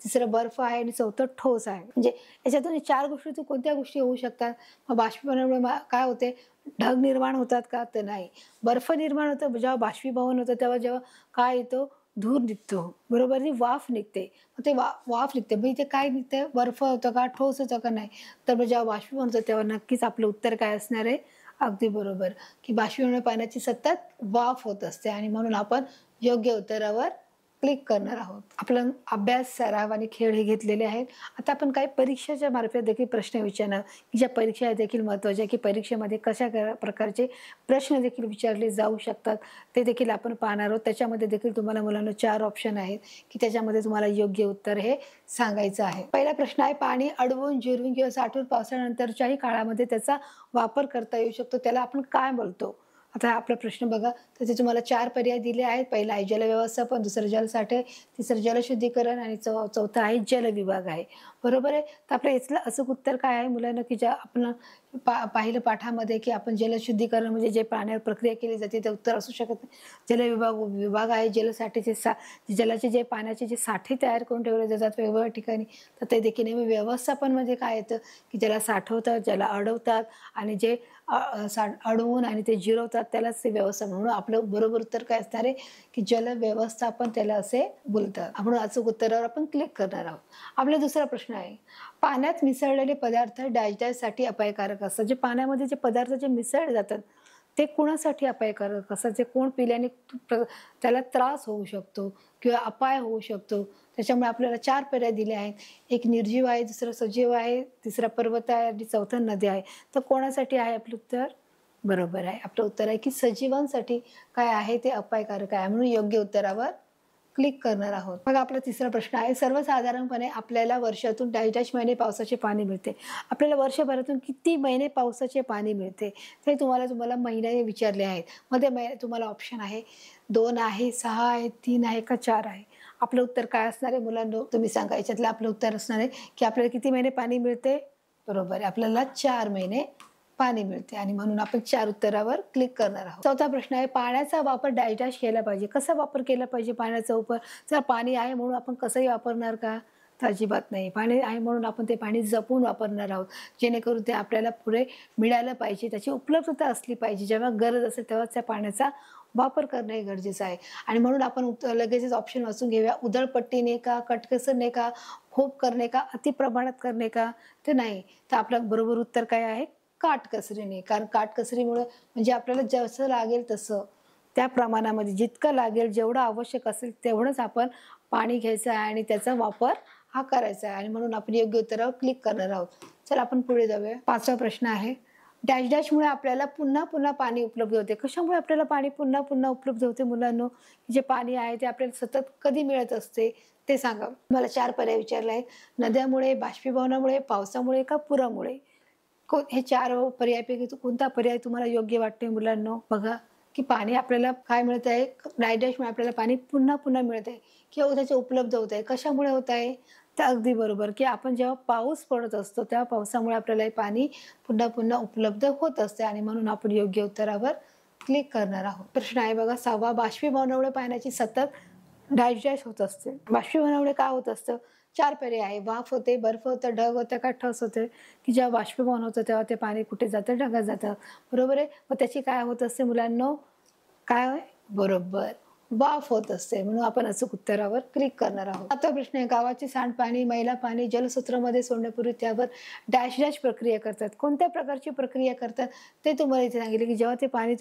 तिसरं बर्फ आहे आणि चौथं ठोस आहे. म्हणजे याच्यातून 4 गोष्टीतून कोणत्या गोष्टी होऊ शकतात? मग बाष्पीभवनामुळे काय होते? ढग निर्माण होतात का? तर नाही. बर्फ निर्माण होतं जेव्हा बाष्पीभवन होतं तेव्हा जेव्हा काय येतो? धूर निघतो. बरोबर? वाफ निघते. मग ते वाफ निघते. मग इथे काय निघते? बर्फ होतं का? ठोस होतं का? नाही. तर मग जेव्हा बाष्पीभवन होतं तेव्हा नक्कीच आपलं उत्तर काय असणार आहे? अगदी बरोबर की बाष्पीभवनामुळे पाण्याची सतत वाफ होत असते आणि म्हणून आपण योग्य उत्तरावर क्लिक करणार आहोत. आपला अभ्यास, सराव आणि खेळ हे घेतलेले आहेत. आता आपण काही परीक्षेच्या मार्फत देखील प्रश्न विचारणार की ज्या परीक्षा देखील महत्त्वाच्या की परीक्षेमध्ये कशा प्रकारचे प्रश्न देखील विचारले जाऊ शकतात ते देखील आपण पाहणार आहोत. त्याच्यामध्ये देखील तुम्हाला मुलांना 4 ऑप्शन आहेत की त्याच्यामध्ये तुम्हाला योग्य उत्तर हे सांगायचं आहे. पहिला प्रश्न आहे पाणी अडवून, जिरवून किंवा साठवून पावसाळ्यानंतरच्याही काळामध्ये त्याचा वापर करता येऊ शकतो त्याला आपण काय बोलतो? आता आपला प्रश्न बघा. त्याचे तुम्हाला 4 पर्याय दिले आहेत. पहिला आहे जलव्यवस्थापन, दुसरं जलसाठे, तिसरं जलशुद्धीकरण आणि चौथं आहे जलविभाग आहे. बरोबर आहे? तर आपलं इथलं अचूक उत्तर काय आहे मुलांना की ज्या आपण पाहिलं पाठामध्ये की आपण जलशुद्धीकरण म्हणजे जे पाण्यावर प्रक्रिया केली जाते ते उत्तर असू शकत नाही. विभाग आहे. जलसाठेचे जलाचे जे पाण्याचे जे साठे तयार करून ठेवले जातात वेगवेगळ्या ठिकाणी तर ते देखील नेहमी व्यवस्थापन म्हणजे काय येतं की ज्याला साठवतात, ज्याला अडवतात आणि जे अडवून आणि ते जिरवतात त्यालाच ते व्यवस्थापन. म्हणून आपलं बरोबर उत्तर काय असणार आहे की जल व्यवस्थापन त्याला असे बोलतात. आपण अचूक उत्तरावर आपण क्लिक करणार आहोत. आपला दुसरा प्रश्न आहे पाण्यात मिसळलेले पदार्थ डॅशसाठी अपायकारक असतात. जे पाण्यामध्ये जे पदार्थ जे मिसळले जातात ते कोणासाठी अपायकारक असतात? जे कोण पिल्याने त्याला त्रास होऊ शकतो किंवा अपाय होऊ शकतो. त्याच्यामुळे आपल्याला 4 पर्याय दिले आहेत. एक निर्जीव आहे, दुसरं सजीव आहे, तिसरा पर्वत आहे आणि चौथं नदी आहे. तर कोणासाठी आहे आपलं उत्तर? बरोबर आहे. आपलं उत्तर आहे की सजीवांसाठी काय आहे ते अपायकारक आहे. म्हणून योग्य उत्तरावर क्लिक करणार आहोत. मग आपला तिसरा प्रश्न आहे सर्वसाधारणपणे आपल्याला वर्षातून डॅश महिने पावसाचे पाणी मिळते. आपल्याला वर्षभरातून किती महिने पावसाचे पाणी मिळते ते तुम्हाला महिने विचारले आहेत. मध्ये तुम्हाला ऑप्शन आहे 2 आहे, 6 आहे, 3 आहे का 4 आहे. आपलं उत्तर काय असणार आहे मुलांनो? तुम्ही सांगा. याच्यातलं आपलं उत्तर असणार आहे की आपल्याला किती महिने पाणी मिळते? बरोबर आहे. आपल्याला 4 महिने पाणी मिळते आणि म्हणून आपण 4 उत्तरावर क्लिक करणार आहोत. चौथा प्रश्न आहे पाण्याचा वापर डॅश केला पाहिजे. कसा वापर केला पाहिजे पाण्याचा वापर? जर पाणी आहे म्हणून आपण कसंही वापरणार का? तर अजिबात नाही. पाणी आहे म्हणून आपण ते पाणी जपून वापरणार आहोत जेणेकरून ते आपल्याला पुढे मिळालं पाहिजे. त्याची उपलब्धता असली पाहिजे. जेव्हा गरज असेल तेव्हाच त्या पाण्याचा वापर करणं हे गरजेचं आहे. आणि म्हणून आपण लगेचच ऑप्शन वाचून घेऊया. उधळपट्टीने का, कटकसरने का, खूप करणे का, अति प्रमाणात करणे का? तर नाही. तर आपलं बरोबर उत्तर काय आहे? काटकसरीने. कारण काटकसरीमुळे म्हणजे आपल्याला जसं लागेल तसं, त्या प्रमाणामध्ये जितकं लागेल, जेवढं आवश्यक असेल तेवढंच आपण पाणी घ्यायचं आहे आणि त्याचा वापर हा करायचा आहे. आणि म्हणून आपण योग्य उत्तरावर क्लिक करणार आहोत. चला आपण पुढे जाऊया. 5वा प्रश्न आहे, डॅश डॅशमुळे आपल्याला पुन्हा पुन्हा पाणी उपलब्ध होते. कशामुळे आपल्याला पाणी पुन्हा पुन्हा उपलब्ध होते मुलांनो? जे पाणी आहे ते आपल्याला सतत कधी मिळत असते ते सांगा. मला 4 पर्याय विचारले आहेत. नद्यामुळे, बाष्पीभवनामुळे, पावसामुळे का पुरामुळे? हे 4 पर्यायापैकी कोणता पर्याय तुम्हाला योग्य वाटतोय मुलांनो? बघा की पाणी आपल्याला काय मिळत आहे? डॅश डॅशमुळे आपल्याला पाणी पुन्हा पुन्हा मिळत आहे किंवा त्याचे उपलब्ध होत आहे. कशामुळे होत आहे? तर अगदी बरोबर की आपण जेव्हा पाऊस पडत असतो त्या पावसामुळे आपल्याला हे पाणी पुन्हा पुन्हा उपलब्ध होत असते आणि म्हणून आपण योग्य उत्तरावर क्लिक करणार आहोत. प्रश्न आहे बघा 6वा, बाष्पीभवनामुळे पाण्याची सतत डॅश डॅश होत असते. बाष्पीभवनामुळे काय होत असतं? 4 पर्याय आहे. वाफ होते, बर्फ होतं, ढग होतं का ठस होते? की जेव्हा बाष्पीभवन होतं तेव्हा ते पाणी कुठे जातं? ढगात जातं. बरोबर आहे. मग त्याची काय होत असते मुलांनो? काय? बरोबर, वाफ होत असते. म्हणून आपण अचूक उत्तरावर क्लिक करणार आहोत. 7वा प्रश्न आहे, गावाचे सांडपाणी, मैला पाणी जलसूत्रामध्ये सोडण्यापूर्वी त्यावर डॅश डॅश प्रक्रिया करतात. कोणत्या प्रकारची प्रक्रिया करतात ते तुम्हाला इथे सांगितले की जेव्हा ते पाणी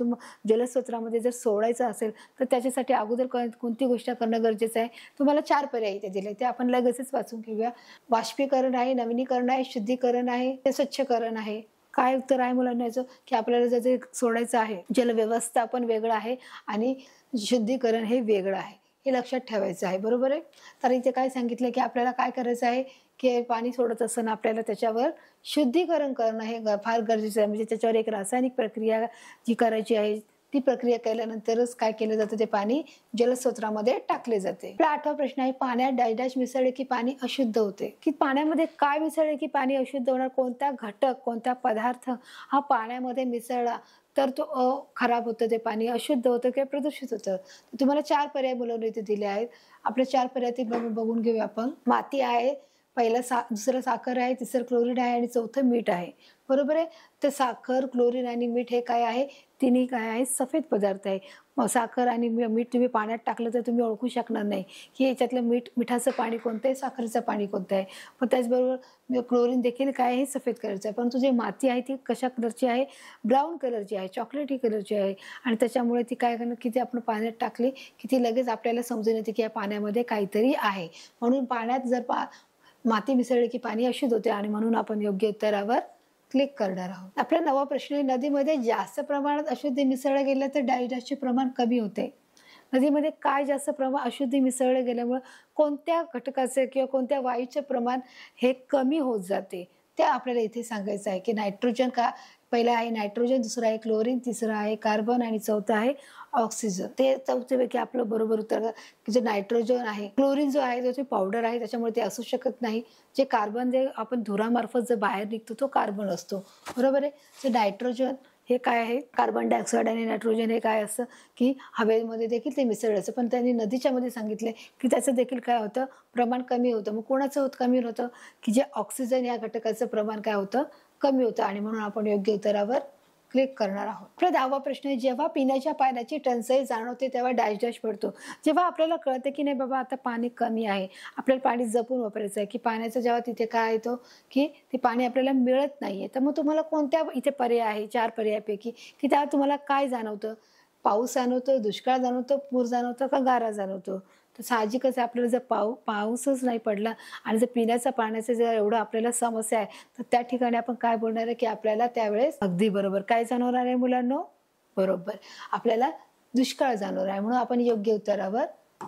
जलस्रोतामध्ये जर सोडायचं असेल तर त्याच्यासाठी अगोदर कोणती गोष्ट करणं गरजेचं आहे? तुम्हाला 4 पर्याय इथे दिले, ते आपण लगेचच वाचून घेऊया. बाष्पीकरण आहे, नवीनीकरण आहे, शुद्धीकरण आहे, ते स्वच्छकरण आहे. काय उत्तर आहे मुलांना याचं? की आपल्याला जर ते सोडायचं आहे, जलव्यवस्थापन वेगळं आहे आणि शुद्धीकरण हे वेगळं आहे, हे लक्षात ठेवायचं आहे. बरोबर आहे. तर इथे काय सांगितलं की आपल्याला काय करायचं आहे की पाणी सोडत असताना आपल्याला त्याच्यावर शुद्धीकरण करणं हे फार गरजेचं आहे. म्हणजे त्याच्यावर एक रासायनिक प्रक्रिया जी करायची आहे ती प्रक्रिया केल्यानंतरच काय केलं जातं? ते पाणी जलस्रोतामध्ये टाकले जाते. आपला 8वा प्रश्न आहे, पाण्यात डॅश डॅश मिसळले की पाणी अशुद्ध होते. की पाण्यामध्ये काय मिसळले की पाणी अशुद्ध होणार? कोणता घटक, कोणता पदार्थ हा पाण्यामध्ये मिसळला तर तो खराब होतं, ते पाणी अशुद्ध होतं किंवा प्रदूषित होतं? तुम्हाला 4 पर्याय मुलांना इथे दिले आहेत. आपल्या 4 पर्याय ते बघून घेऊया आपण. माती आहे, दुसरं साखर आहे, तिसरं क्लोरीन आहे आणि चौथं मीठ आहे. बरोबर आहे. तर साखर, क्लोरीन आणि मीठ हे काय आहे? तिन्ही काय आहे? सफेद पदार्थ आहे. साखर आणि मीठ तुम्ही पाण्यात टाकलं तर तुम्ही ओळखू शकणार नाही की याच्यातलं मिठाचं पाणी कोणतं आहे, साखरेचं पाणी कोणतं आहे. पण त्याचबरोबर क्लोरीन देखील काय आहे? सफेद कलरचं आहे. परंतु जी माती आहे ती कशा कलरची आहे? ब्राऊन कलरची आहे, चॉकलेटी कलरची आहे. आणि त्याच्यामुळे ती काय करणार की ती आपण पाण्यात टाकली की ती लगेच आपल्याला समजून येते की या पाण्यामध्ये काहीतरी आहे. म्हणून पाण्यात जर माती मिसळली की पाणी अशुद्ध होते आणि म्हणून आपण योग्य उत्तरावर क्लिक करणार आहोत. आपला 9वा प्रश्न आहे, नदीमध्ये जास्त प्रमाणात अशुद्धी मिसळलं गेलं तर डॅश डॅशचे प्रमाण कमी होते. नदीमध्ये काय जास्त प्रमाण अशुद्धी मिसळले गेल्यामुळे कोणत्या घटकाचे किंवा कोणत्या वायूचे प्रमाण हे कमी होत जाते ते आपल्याला इथे सांगायचं आहे. की नायट्रोजन का पहिला आहे नायट्रोजन, दुसरा आहे क्लोरीन, तिसरा आहे कार्बन आणि चौथा आहे ऑक्सिजन. ते चौथ्यापैकी आपलं बरोबर उत्तर की जे नायट्रोजन आहे, क्लोरीन जो आहे तो पावडर आहे त्याच्यामुळे ते असू शकत नाही. जे कार्बन जे आपण धुरामार्फत जर बाहेर निघतो तो कार्बन असतो. बरोबर आहे. जे नायट्रोजन हे काय आहे? कार्बन डायऑक्साईड आणि नायट्रोजन हे काय असतं की हवेमध्ये देखील ते मिसळायचं. पण त्यांनी नदीच्या मध्ये सांगितले की त्याचं देखील काय होतं? प्रमाण कमी होतं. मग कोणाचं कमी होतं? की जे ऑक्सिजन या घटकाचं प्रमाण काय होतं? कमी होतं. आणि म्हणून आपण योग्य उत्तरावर क्लिक करणार आहोत. आपला 10वा प्रश्न आहे, जेव्हा पिण्याच्या पाण्याची टंचाई जाणवते तेव्हा डॅश डॅश पडतो. जेव्हा आपल्याला कळतं की नाही बाबा आता पाणी कमी आहे, आपल्याला पाणी जपून वापरायचं आहे, की पाण्याचं जेव्हा तिथे काय येतो की ते पाणी आपल्याला मिळत नाहीये, तर मग तुम्हाला कोणत्या इथे पर्याय आहे 4 पर्यायापैकी की तेव्हा तुम्हाला काय जाणवतं? पाऊस जाणवतो, दुष्काळ जाणवतो, पूर जाणवतो का गारा जाणवतो? तर साहजिकच आपल्याला जर पाऊसच नाही पडला आणि जर पिण्याच्या पाण्याचं जर एवढं आपल्याला समस्या आहे तर त्या ठिकाणी आपण काय बोलणार आहे की आपल्याला त्यावेळेस अगदी बरोबर काय जाणवणार आहे मुलांनो? बरोबर, आपल्याला दुष्काळ जाणवणार आहे. म्हणून आपण योग्य उत्तरावर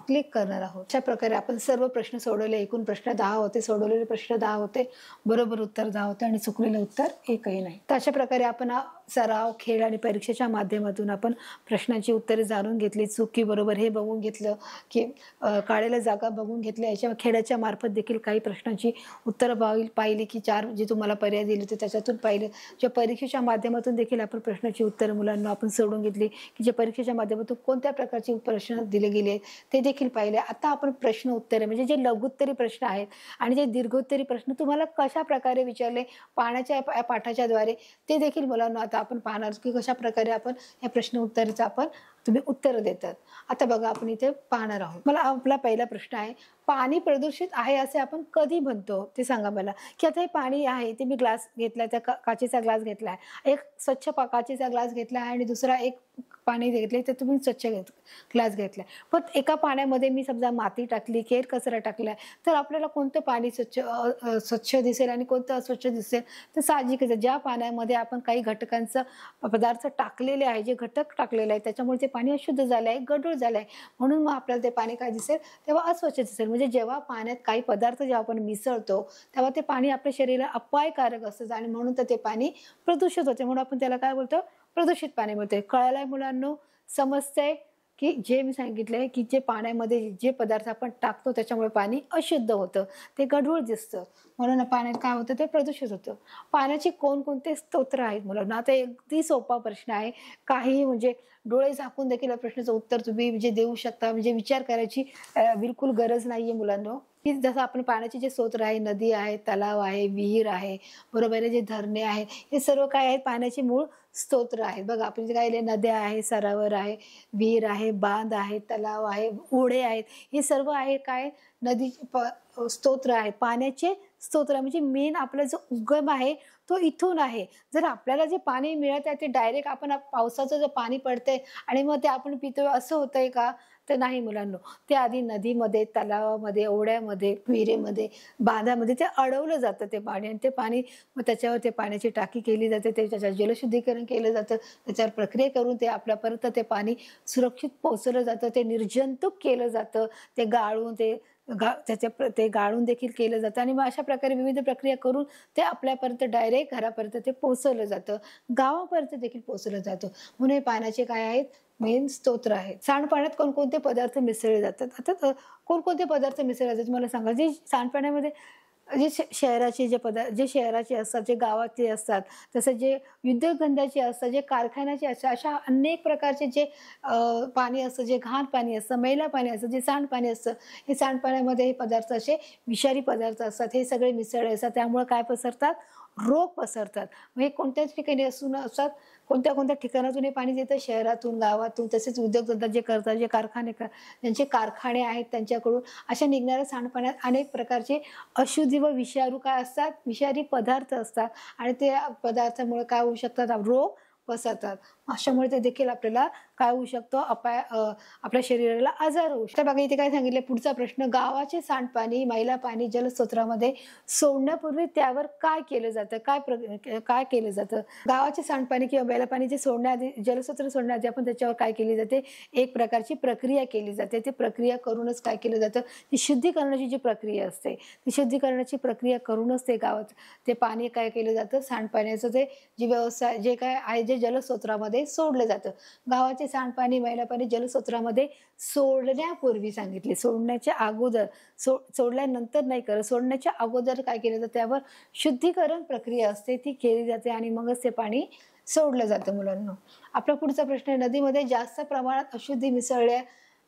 क्लिक करणार आहोत. अशा प्रकारे आपण सर्व प्रश्न सोडवले. एकूण प्रश्न 10 होते, सोडवलेले प्रश्न 10 होते, बरोबर उत्तर 10 होते आणि चुकलेलं उत्तर एकही नाही. तर अशा प्रकारे आपण सराव, खेळ आणि परीक्षेच्या माध्यमातून आपण प्रश्नांची उत्तरे जाणून घेतली. चुकी बरोबर हे बघून घेतलं की काढलेल्या जागा बघून घेतल्या. याच्या खेळाच्या मार्फत देखील काही प्रश्नांची उत्तरं पाहिली की 4 जे तुम्हाला पर्याय दिले होते त्याच्यातून पाहिलं. ज्या परीक्षेच्या माध्यमातून देखील आपण प्रश्नाची उत्तरं मुलांना आपण सोडून घेतली की जे परीक्षेच्या माध्यमातून कोणत्या प्रकारचे प्रश्न दिले गेले ते देखील पाहिले. आता आपण प्रश्न उत्तरे म्हणजे जे लघुत्तरी प्रश्न आहेत आणि जे दीर्घोत्तरी प्रश्न तुम्हाला कशा प्रकारे विचारले पाण्याच्या पाठाच्या द्वारे ते देखील मुलांना आता आपण पाहणार की कशा प्रकारे आपण या प्रश्न उत्तरेचा आपण तुम्ही उत्तर देतात. आता बघा आपण इथे पाहणार आहोत. मला आपला पहिला प्रश्न आहे, पाणी प्रदूषित आहे असे आपण कधी म्हणतो ते सांगा मला. की आता हे पाणी आहे ते मी ग्लास घेतला, त्या काचेचा ग्लास घेतलाय, एक स्वच्छ काचेचा ग्लास घेतला आहे आणि दुसरा एक पाणी घेतले तर तुम्ही स्वच्छ ग्लास घेतलाय. पण एका पाण्यामध्ये मी समजा माती टाकली, केर कचरा टाकलाय, तर आपल्याला कोणतं पाणी स्वच्छ दिसेल आणि कोणतं अस्वच्छ दिसेल? तर साहजिकच आहे, ज्या पाण्यामध्ये आपण काही घटकांचा पदार्थ टाकलेले आहे, जे घटक टाकलेले आहे त्याच्यामुळे ते पाणी अशुद्ध झालं आहे, गढूळ झालं आहे, म्हणून मग आपल्याला ते पाणी काय दिसेल? तेव्हा अस्वच्छ दिसेल. म्हणजे जेव्हा पाण्यात काही पदार्थ जेव्हा आपण मिसळतो तेव्हा ते पाणी आपल्या शरीराला अपायकारक असतं आणि म्हणून तर ते पाणी प्रदूषित होते. म्हणून आपण त्याला काय बोलतो? प्रदूषित पाणी बोलतोय. कळालंय मुलांनो? समजतंय की जे मी सांगितलंय की जे पाण्यामध्ये जे पदार्थ आपण टाकतो त्याच्यामुळे पाणी अशुद्ध होतं, ते गढूळ दिसतं, म्हणून पाण्यात काय होतं? ते प्रदूषित होतं. पाण्याचे कोणकोणते स्तोत्र आहेत मुलांना? आता अगदी सोपा प्रश्न आहे. काही म्हणजे डोळे झाकून देखील या प्रश्नाचं उत्तर तुम्ही म्हणजे देऊ शकता. म्हणजे विचार करायची बिलकुल गरज नाहीये मुलांनो. की जसं आपण पाण्याचे जे स्रोत आहे, नदी आहे, तलाव आहे, विहीर आहे, बरोबर आहे, जे धरणे आहेत, हे सर्व काय आहेत? पाण्याचे मूळ स्तोत्र आहेत. बघा आपण जे काय नद्या आहे, सरोवर आहे, विहीर आहे, बांध आहे, तलाव आहे, ओढे आहेत, हे सर्व आहे काय? नदी स्तोत्र आहे, पाण्याचे स्तोत्र. म्हणजे मेन आपला जो उगम आहे तो इथून आहे. जर आपल्याला जे पाणी मिळत आहे ते डायरेक्ट आपण पावसाचं जे पाणी पडतंय आणि मग ते आपण पितोय असं होतंय का? तर नाही मुलांनो. ते आधी नदीमध्ये, तलावामध्ये, ओढ्यामध्ये, विहिरीमध्ये, बांधामध्ये ते अडवलं जातं ते पाणी आणि ते पाणी मग त्याच्यावर ते पाण्याची टाकी केली जाते, त्याच्यावर जलशुद्धीकरण केलं जातं, त्याच्यावर प्रक्रिया करून ते आपल्यापर्यंत ते पाणी सुरक्षित पोहोचवलं जातं, ते निर्जंतुक केलं जातं, ते गाळून ते गाळून देखील केलं जातं आणि मग अशा प्रकारे विविध प्रक्रिया करून ते आपल्यापर्यंत डायरेक्ट घरापर्यंत ते पोहोचवलं जातं, गावापर्यंत देखील पोहोचवलं जातं. म्हणून हे पाण्याचे काय आहेत? मेन स्तोत्र आहेत. सांडपाण्यात कोणकोणते पदार्थ मिसळले जातात? आता कोणकोणते पदार्थ मिसळले जातात मला सांगा. जे सांडपाण्यामध्ये जे शहराचे जे पदार्थ, जे शहराचे असतात, जे गावाचे असतात, तसं जे उद्योगधंद्याचे असतात, जे कारखान्याचे असतात, अशा अनेक प्रकारचे जे पाणी असतं, जे घाण पाणी असतं, मैला पाणी असतं, जे सांडपाणी असतं, हे सांडपाण्यामध्ये हे पदार्थ असे विषारी पदार्थ असतात, हे सगळे मिसळले असतात. त्यामुळे काय पसरतात? रोग पसरतात. मग हे कोणत्याच ठिकाणी असून असतात, कोणत्या कोणत्या ठिकाणातून हे पाणी येतं? शहरातून, गावातून, तसेच उद्योगधंदा जे करतात, जे ज्यांचे कारखाने आहेत त्यांच्याकडून अशा निघणाऱ्या सांडपाण्यात अनेक प्रकारचे अशुद्धी व विषारू काय असतात? विषारी पदार्थ असतात आणि ते पदार्थामुळे काय होऊ शकतात? रोग पसरतात. अशामुळे ते देखील आपल्याला काय होऊ शकतो? आपल्या शरीराला आजार होऊ शकतो. बघा इथे काय सांगितलं? पुढचा प्रश्न, गावाचे सांडपाणी, मैला पाणी जलस्रोतामध्ये सोडण्यापूर्वी त्यावर काय केलं जातं? काय केलं जातं? गावाचे सांडपाणी किंवा मैला पाणी जे सोडण्याआधी, जलस्रोत सोडण्याआधी आपण त्याच्यावर काय केली जाते? एक प्रकारची प्रक्रिया केली जाते. ती प्रक्रिया करूनच काय केलं जातं? ती शुद्धीकरणाची जी प्रक्रिया असते, ती शुद्धीकरणाची प्रक्रिया करूनच ते गावात ते पाणी काय केलं जातं? सांडपाण्याचं ते जी व्यवस्था जे काय आहे, जे जलस्रोतामध्ये सोडलं जातं. गावाचे सांडपाणी, मैला पाणी जलस्रोतामध्ये सोडण्यापूर्वी सांगितले, सोडण्याच्या अगोदर, सोडल्यानंतर नाही करत, सोडण्याच्या अगोदर काय केलं जातं? त्यावर शुद्धीकरण प्रक्रिया असते, ती केली जाते आणि मगच ते पाणी सोडलं जातं मुलांना. आपला पुढचा प्रश्न आहे, नदीमध्ये जास्त प्रमाणात अशुद्धी मिसळल्या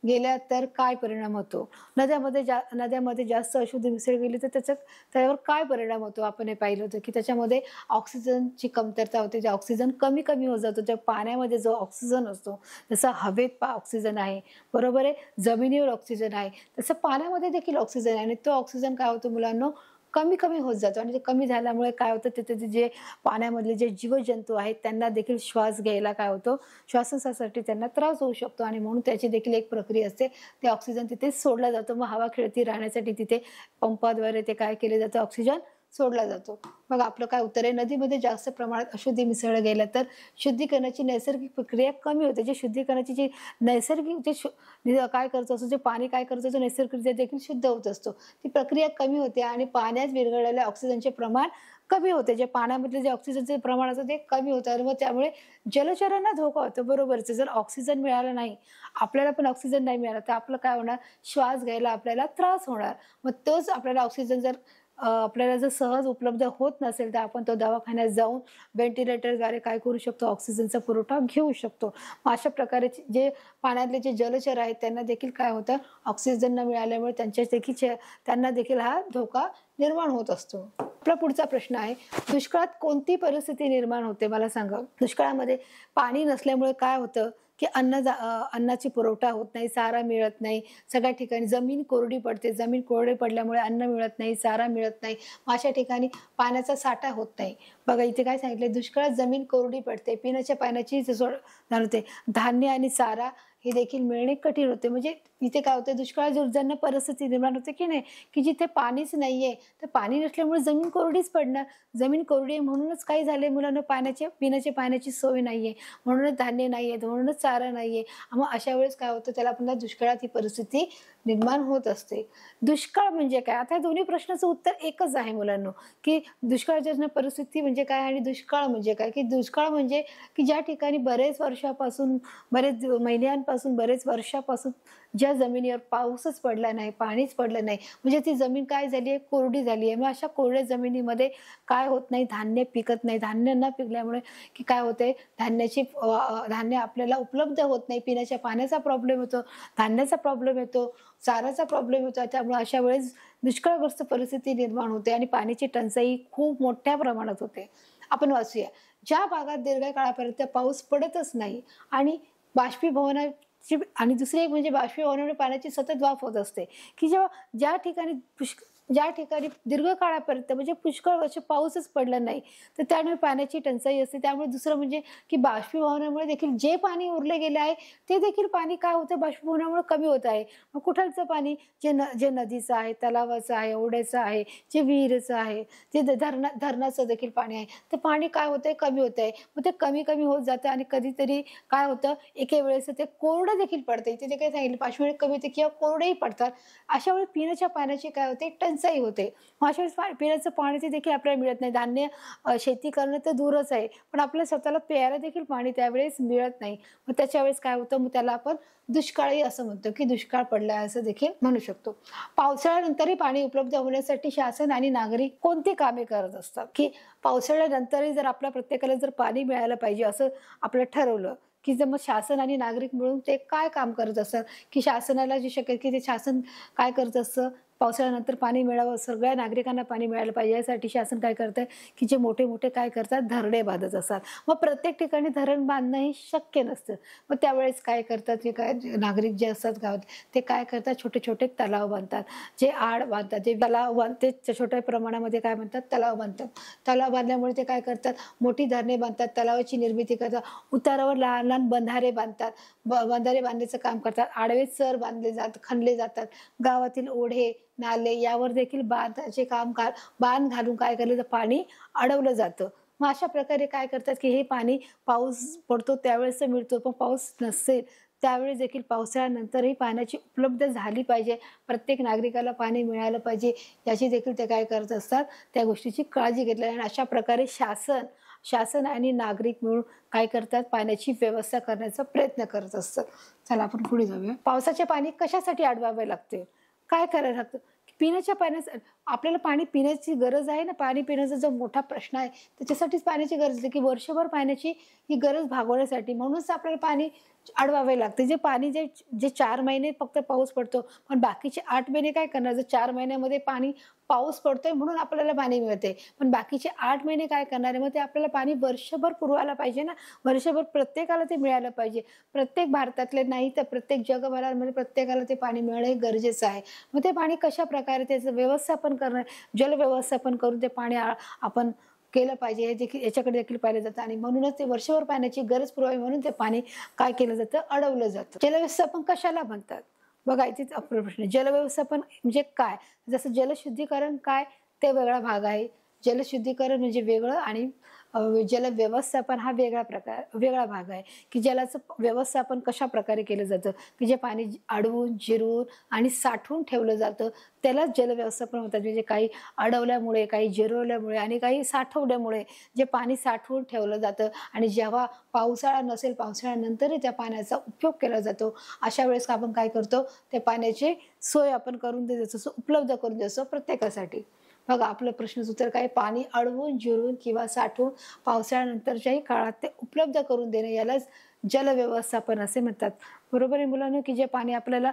गेल्या तर काय परिणाम होतो? नद्यामध्ये जास्त अशुद्धी मिसळ गेली तर त्यावर काय परिणाम होतो? आपण हे पाहिलं होतं की त्याच्यामध्ये ऑक्सिजनची कमतरता होते, जे ऑक्सिजन कमी कमी होत जातो. त्या पाण्यामध्ये जो ऑक्सिजन असतो, जसं हवेत ऑक्सिजन आहे, बरोबर आहे, जमिनीवर ऑक्सिजन आहे, तसं पाण्यामध्ये देखील ऑक्सिजन आहे आणि तो ऑक्सिजन काय होतो मुलांनो? कमी कमी होत जातो आणि ते कमी झाल्यामुळे काय होतं? तिथे जे पाण्यामधले जे जीवजंतू आहेत त्यांना देखील श्वास घ्यायला काय होतं? श्वासोच्छवासासाठी त्यांना त्रास होऊ शकतो आणि म्हणून त्याची देखील एक प्रक्रिया असते. ते ऑक्सिजन तिथे सोडला जातो. मग हवा खेळती राहण्यासाठी तिथे पंपाद्वारे ते काय केले जातं? ऑक्सिजन सोडला जातो. मग आपलं काय उत्तर आहे? नदीमध्ये जास्त प्रमाणात अशुद्धी मिसळल्या गेल्या तर शुद्धीकरणाची नैसर्गिक प्रक्रिया कमी होते. जे शुद्धीकरणाची जी नैसर्गिक काय करत असतो, जे पाणी काय करत असतो, नैसर्गिकरित्या देखील शुद्ध होत असतो. ती प्रक्रिया कमी होते आणि पाण्यात विरघळलेल्या ऑक्सिजनचे प्रमाण कमी होते. जे पाण्यामधले जे ऑक्सिजनचे प्रमाण असतं ते कमी होतं आणि मग त्यामुळे जलचरांना धोका होतो. बरोबरच. जर ऑक्सिजन मिळाला नाही, आपल्याला पण ऑक्सिजन नाही मिळाला तर आपलं काय होणार? श्वास घ्यायला आपल्याला त्रास होणार. मग तोच आपल्याला ऑक्सिजन जर आपल्याला जर सहज उपलब्ध होत नसेल तर आपण तो दवाखान्यात जाऊन व्हेंटिलेटरद्वारे काय करू शकतो? ऑक्सिजनचा पुरवठा घेऊ शकतो. मग अशा प्रकारे जे पाण्यातले जे जलचर आहेत त्यांना देखील काय होतं? ऑक्सिजन न मिळाल्यामुळे त्यांना देखील हा धोका निर्माण होत असतो. आपला पुढचा प्रश्न आहे, दुष्काळात कोणती परिस्थिती निर्माण होते मला सांगा? दुष्काळामध्ये पाणी नसल्यामुळे काय होतं? की अन्नाची पुरवठा होत नाही, चारा मिळत नाही, सगळ्या ठिकाणी जमीन कोरडी पडते, जमीन कोरडी पडल्यामुळे अन्न मिळत नाही, चारा मिळत नाही, अशा ठिकाणी पाण्याचा साठा होत नाही. बघा इथे काय सांगितलं, दुष्काळात जमीन कोरडी पडते, पिण्याच्या पाण्याची जाणवते, धान्य आणि चारा हे देखील मिळणे कठीण होते. म्हणजे इथे काय होते, दुष्काळ ज्यांना परिस्थिती निर्माण होते की नाही, की जिथे पाणीच नाहीये, तर पाणी नसल्यामुळे जमीन कोरडीच पडणार. जमीन कोरडी आहे म्हणूनच काय झाले, मुलांना पिण्याच्या पाण्याची सोय नाहीये, म्हणूनच धान्य नाहीये, म्हणूनच चारा नाहीये. मग अशा वेळेस काय होतं, त्याला पुन्हा दुष्काळात ही परिस्थिती निर्माण होत असते. दुष्काळ म्हणजे काय, आता दोन्ही प्रश्नाचं उत्तर एकच आहे मुलांनो, की दुष्काळजन्य परिस्थिती म्हणजे काय आणि दुष्काळ म्हणजे काय. की दुष्काळ म्हणजे की ज्या ठिकाणी बरेच वर्षापासून, बरेच महिन्यांपासून, बरेच वर्षापासून ज्या जमिनीवर पाऊसच पडला नाही, पाणीच पडलं नाही, म्हणजे ती जमीन काय झाली आहे, कोरडी झाली आहे. मग अशा कोरड्या जमिनीमध्ये काय होत नाही, धान्य पिकत नाही. धान्य न पिकल्यामुळे की काय होते, धान्य आपल्याला उपलब्ध होत नाही, पिण्याच्या पाण्याचा प्रॉब्लेम होतो, धान्याचा प्रॉब्लेम येतो, चाराचा प्रॉब्लेम होतो. त्यामुळे अशा वेळेस दुष्काळग्रस्त परिस्थिती निर्माण होते आणि पाण्याची टंचाई खूप मोठ्या प्रमाणात होते. आपण वाचूया, ज्या भागात दीर्घकाळापर्यंत पाऊस पडतच नाही आणि बाष्पीभवनाची, आणि दुसरी एक म्हणजे बाष्पीभवनामुळे पाण्याची सतत वाफ होत असते, की ज्या ठिकाणी दीर्घकाळापर्यंत म्हणजे पुष्कळ वर्ष पाऊसच पडला नाही, तर त्यामुळे पाण्याची टंचाई असते. त्यामुळे दुसरं म्हणजे की बाष्पीभवनामुळे देखील जे पाणी उरले गेले आहे ते देखील पाणी काय होतं, बाष्पीभवनामुळे कमी होत आहे. मग कुठलचं पाणी, जे नदीचं आहे, तलावाचं आहे, ओढ्याचं आहे, जे विहिरीचं आहे, जे धरणाचं देखील पाणी आहे, ते पाणी काय होतंय, कमी होत आहे. मग ते कमी कमी होत जातं आणि कधीतरी काय होतं, एके वेळेस ते कोरडं देखील पडतं. इथे जे काही सांगितलं, बाष्पीभवन कमी होते किंवा कोरडेही पडतात. अशा वेळी पिण्याच्या पाण्याची काय होते, टंचाई होते. मग अशा वेळेस पिण्याचं पाणी देखील आपल्याला मिळत नाही. शेती करणं तर दूरच आहे, पण आपल्या स्वतःला प्यायला देखील पाणी त्यावेळेस मिळत नाही. मग त्याच्या वेळेस काय होतं, मग त्याला आपण दुष्काळी असं म्हणतो, की दुष्काळ पडला असं देखील म्हणू शकतो. पावसाळ्यानंतरही पाणी उपलब्ध होण्यासाठी शासन आणि नागरिक कोणती कामे करत असतात, की पावसाळ्यानंतरही जर आपल्या प्रत्येकाला जर पाणी मिळालं पाहिजे असं आपलं ठरवलं, की जर मग शासन आणि नागरिक मिळून ते काय काम करत असतात, की शासनाला जे शक्य की ते शासन काय करत असतं, पावसाळ्यानंतर पाणी मिळावं, सगळ्या नागरिकांना पाणी मिळालं पाहिजे यासाठी शासन काय करतं, की जे मोठे मोठे काय करतात, धरणे बांधत असतात. मग प्रत्येक ठिकाणी धरण बांधणं हे शक्य नसतं. मग त्यावेळेस काय करतात, की काय नागरिक जे असतात गावात, ते काय करतात, छोटे छोटे तलाव बांधतात, जे आड बांधतात, जे तलाव बांधते छोट्या प्रमाणामध्ये काय म्हणतात, तलाव बांधतात. तलाव बांधल्यामुळे ते काय करतात, मोठी धरणे बांधतात, तलावाची निर्मिती करतात, उतारावर लहान लहान बंधारे बांधतात, बंधारे बांधण्याचं काम करतात, आडवे चर खणले जातात, गावातील ओढे नाले यावर देखील बांध घालून काय केलं तर पाणी अडवलं जातं. मग अशा प्रकारे काय करतात, की हे पाणी पाऊस पडतो त्यावेळेस मिळतो, पण पाऊस नसेल त्यावेळेस देखील पावसाळ्यानंतरही पाण्याची उपलब्ध झाली पाहिजे, प्रत्येक नागरिकाला पाणी मिळालं पाहिजे याची देखील ते काय करत असतात, त्या गोष्टीची काळजी घेतली. आणि अशा प्रकारे शासन आणि नागरिक मिळून काय करतात, पाण्याची व्यवस्था करण्याचा प्रयत्न करत असतात. चला आपण पुढे जाऊया. पावसाचे पाणी कशासाठी अडवावे लागते, काय करायला लागतं, पिण्याच्या पाण्याचं, आपल्याला पाणी पिण्याची गरज आहे ना, पाणी पिण्याचा जो मोठा प्रश्न आहे त्याच्यासाठीच पाण्याची गरज आहे, की वर्षभर पाण्याची ही गरज भागवण्यासाठी, म्हणूनच आपल्याला पाणी अडवावे लागते. जे 4 महिने फक्त पाऊस पडतो, पण बाकीचे 8 महिने काय करणार, जर 4 महिन्यामध्ये पाऊस पडतोय म्हणून आपल्याला पाणी मिळते, पण बाकीचे 8 महिने काय करणार आहे, मग ते आपल्याला पाणी वर्षभर पुरवायला पाहिजे ना, वर्षभर प्रत्येकाला ते मिळालं पाहिजे. प्रत्येक भारतातले नाही तर प्रत्येक जगभरामध्ये प्रत्येकाला ते पाणी मिळणं हे गरजेचं आहे. मग ते पाणी कशा प्रकारे त्याचं व्यवस्थापन करणं, जल व्यवस्थापन करून ते पाणी आपण केलं पाहिजे, हे देखील याच्याकडे देखील पाहिलं जातं. आणि म्हणूनच ते वर्षभर पाण्याची गरज पुरवावी म्हणून ते पाणी काय केलं जातं, अडवलं जातं. जलव्यवस्थापन कशाला म्हणतात, बघा इथेच आपला प्रश्न, जलव्यवस्थापन म्हणजे काय, जसं जलशुद्धीकरण काय ते वेगळा भाग आहे, जलशुद्धीकरण म्हणजे वेगळं आणि जल व्यवस्थापन हा वेगळा भाग आहे, की जलाचं व्यवस्थापन कशा प्रकारे केलं जातं, की जे पाणी अडवून जिरवून आणि साठवून ठेवलं जातं त्यालाच जल व्यवस्थापन म्हणतात. म्हणजे काही अडवल्यामुळे, काही जिरवल्यामुळे आणि काही साठवल्यामुळे जे पाणी साठवून ठेवलं जातं आणि जेव्हा पावसाळा नसेल पावसाळ्यानंतरही त्या पाण्याचा उपयोग केला जातो, अशा वेळेस आपण काय करतो, त्या पाण्याची सोय आपण करून देतो, उपलब्ध करून देतो प्रत्येकासाठी. बघा आपलं प्रश्नाचं उत्तर काय, पाणी अडवून जिरवून किंवा साठवून पावसाळ्यानंतरच्याही काळात ते उपलब्ध करून देणे यालाच जल व्यवस्थापन असे म्हणतात. बरोबर आहे मुलांनो, की जे पाणी आपल्याला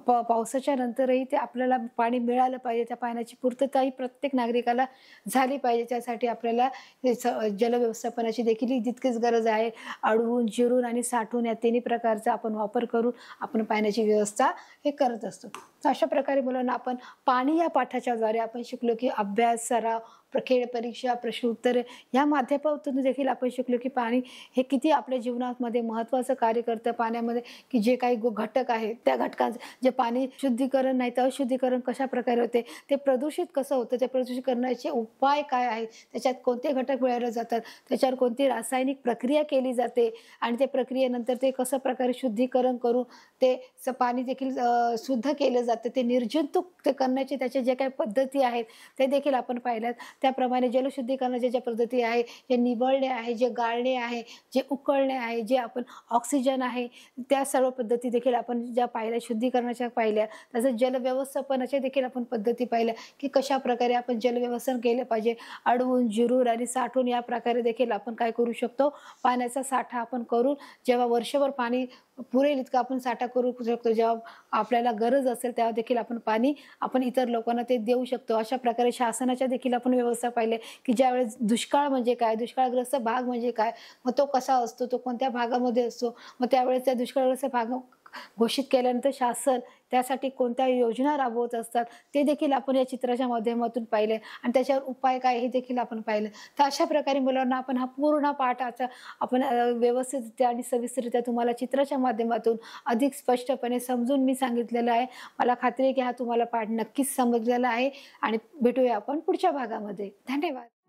पावसाच्या नंतरही ते आपल्याला पाणी मिळालं पाहिजे. त्या पाण्याची पूर्तताही प्रत्येक नागरिकाला झाली पाहिजे. त्यासाठी आपल्याला जलव्यवस्थापनाची देखील तितकीच गरज आहे. अडवून, जिरून आणि साठवून या तिन्ही प्रकारचा आपण वापर करून आपण पाण्याची व्यवस्था हे करत असतो. तर अशा प्रकारे मुलांना आपण पाणी या पाठाच्याद्वारे आपण शिकलो, की अभ्यास, सराव, खेळ परीक्षा, प्रश्न उत्तरे या माध्यमातून देखील आपण शिकलो, की पाणी हे किती आपल्या जीवनामध्ये महत्त्वाचं कार्य करतं. पाण्यामध्ये की जे काही घटक आहेत त्या घटकांचं जे पाणी शुद्धीकरण नाही तर अशुद्धीकरण कशाप्रकारे होते, ते प्रदूषित कसं होतं, ते प्रदूषित करण्याचे उपाय काय आहेत, त्याच्यात कोणते घटक मिळवले जातात, त्याच्यावर कोणती रासायनिक प्रक्रिया केली जाते आणि त्या प्रक्रियेनंतर ते कसं प्रकारे शुद्धीकरण करून ते पाणी देखील शुद्ध केलं जातं. ते निर्जंतुक ते करण्याचे त्याचे जे काही पद्धती आहेत ते देखील आपण पाहिल्यात. त्याप्रमाणे जलशुद्धीकरणाच्या ज्या पद्धती आहे, जे निवळणे आहे, जे गाळणे आहे, जे उकळणे आहे, जे आपण ऑक्सिजन आहे, त्या सर्व पद्धती देखील आपण ज्या पाहिल्या, शुद्धीकरणाच्या पाहिल्या. तसंच जलव्यवस्थापनाच्या देखील आपण पद्धती पाहिल्या, की कशाप्रकारे आपण जलव्यवस्थापन केलं पाहिजे. अडवून, जिरून आणि साठवून या प्रकारे देखील आपण काय करू शकतो, पाण्याचा साठा आपण करून जेव्हा वर्षभर पाणी पुरेल इतका आपण साठा करू शकतो. जेव्हा आपल्याला गरज असेल तेव्हा देखील आपण पाणी आपण इतर लोकांना ते देऊ शकतो. अशा प्रकारे शासनाच्या देखील आपण व्यवस्था पाहिल्या, की ज्यावेळेस दुष्काळ म्हणजे काय, दुष्काळग्रस्त भाग म्हणजे काय, मग तो कसा असतो, तो कोणत्या भागामध्ये असतो, मग त्यावेळेस त्या दुष्काळग्रस्त भाग घोषित केल्यानंतर शासन त्यासाठी कोणत्या योजना राबवत असतात ते देखील आपण या चित्राच्या माध्यमातून पाहिले आणि त्याच्यावर उपाय काय हे देखील आपण पाहिलं. तर अशा प्रकारे मुलांना आपण हा पूर्ण पाठाचा आपण व्यवस्थितरित्या आणि सविस्तररित्या तुम्हाला चित्राच्या माध्यमातून अधिक स्पष्टपणे समजून मी सांगितलेलं आहे. मला खात्री आहे की हा तुम्हाला पाठ नक्कीच समजलेला आहे आणि भेटूया आपण पुढच्या भागामध्ये. धन्यवाद.